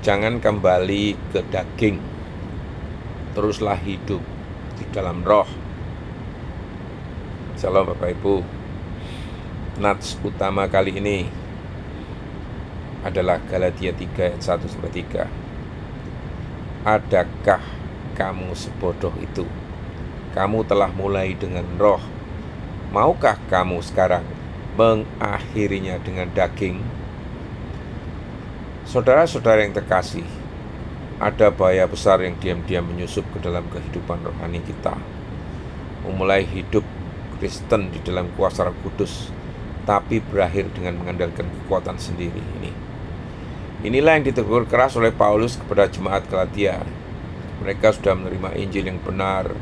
Jangan kembali ke daging, teruslah hidup di dalam roh. Shalom Bapak Ibu. Nats utama kali ini adalah Galatia 3 ayat 1-3. Adakah kamu sebodoh itu? Kamu telah mulai dengan roh. Maukah kamu sekarang mengakhirinya dengan daging? Saudara-saudara yang terkasih, ada bahaya besar yang diam-diam menyusup ke dalam kehidupan rohani kita. Memulai hidup Kristen di dalam kuasa Roh Kudus, tapi berakhir dengan mengandalkan kekuatan sendiri ini. Inilah yang ditegur keras oleh Paulus kepada jemaat Galatia. Mereka sudah menerima Injil yang benar,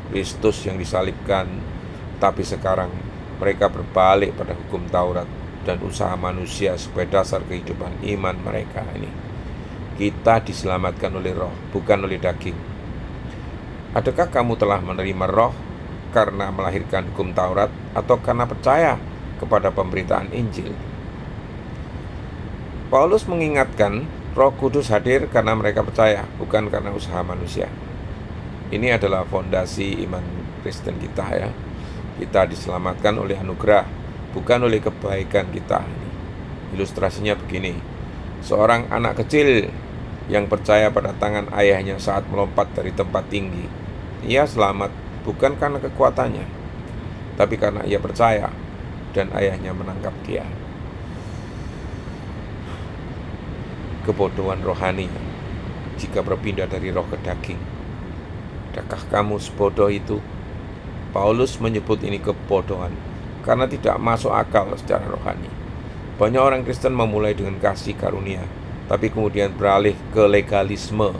Kristus yang disalibkan, tapi sekarang mereka berbalik pada hukum Taurat dan usaha manusia sebagai dasar kehidupan iman mereka ini. Kita diselamatkan oleh roh, bukan oleh daging. Adakah kamu telah menerima roh karena melahirkan hukum Taurat atau karena percaya kepada pemberitaan Injil? Paulus mengingatkan Roh Kudus hadir karena mereka percaya, bukan karena usaha manusia. Ini adalah fondasi iman Kristen kita ya. Kita diselamatkan oleh anugerah, bukan oleh kebaikan kita. Ilustrasinya begini. Seorang anak kecil yang percaya pada tangan ayahnya saat melompat dari tempat tinggi, ia selamat bukan karena kekuatannya, tapi karena ia percaya dan ayahnya menangkap dia. Kebodohan rohani jika berpindah dari roh ke daging. Adakah kamu sebodoh itu? Paulus menyebut ini kebodohan karena tidak masuk akal secara rohani. Banyak orang Kristen memulai dengan kasih karunia, tapi kemudian beralih ke legalisme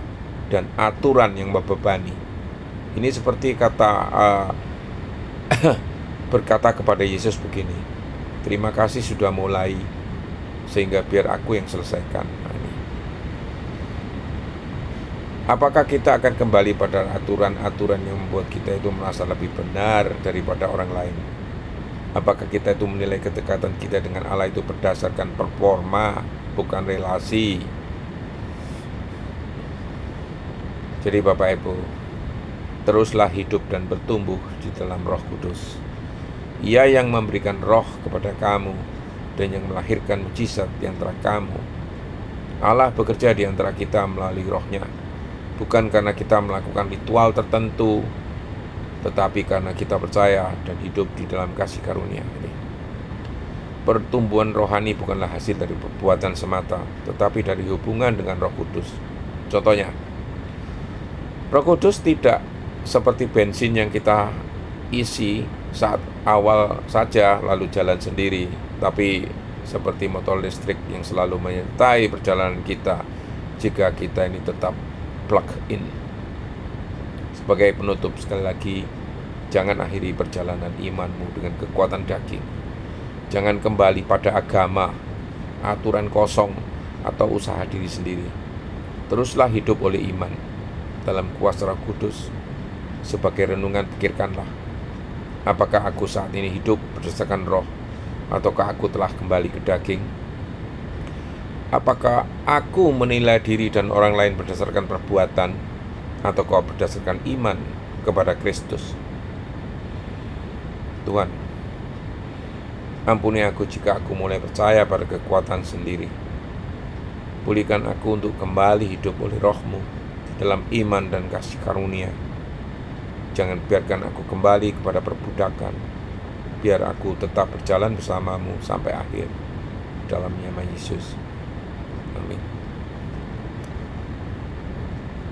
dan aturan yang membebani. Ini seperti berkata kepada Yesus begini, terima kasih sudah mulai, sehingga biar aku yang selesaikan. Apakah kita akan kembali pada aturan-aturan yang membuat kita itu merasa lebih benar daripada orang lain? Apakah kita itu menilai kedekatan kita dengan Allah itu berdasarkan performa, bukan relasi? Jadi Bapak Ibu, teruslah hidup dan bertumbuh di dalam Roh Kudus. Ia yang memberikan roh kepada kamu dan yang melahirkan mujizat di antara kamu. Allah bekerja di antara kita melalui rohnya, bukan karena kita melakukan ritual tertentu, tetapi karena kita percaya dan hidup di dalam kasih karunia ini. Pertumbuhan rohani bukanlah hasil dari perbuatan semata, tetapi dari hubungan dengan Roh Kudus. Contohnya, Roh Kudus tidak seperti bensin yang kita isi saat awal saja lalu jalan sendiri, tapi seperti motor listrik yang selalu menyertai perjalanan kita jika kita ini tetap plug in. Sebagai penutup, sekali lagi, jangan akhiri perjalanan imanmu dengan kekuatan daging. Jangan kembali pada agama, aturan kosong, atau usaha diri sendiri. Teruslah hidup oleh iman dalam kuasa Roh Kudus. Sebagai renungan, pikirkanlah, apakah aku saat ini hidup berdasarkan roh, ataukah aku telah kembali ke daging? Apakah aku menilai diri dan orang lain berdasarkan perbuatan, ataukah berdasarkan iman kepada Kristus? Tuhan, ampuni aku jika aku mulai percaya pada kekuatan sendiri. Pulihkan aku untuk kembali hidup oleh roh-Mu dalam iman dan kasih karunia. Jangan biarkan aku kembali kepada perbudakan. Biar aku tetap berjalan bersama-Mu sampai akhir. Dalam nama Yesus. Amin.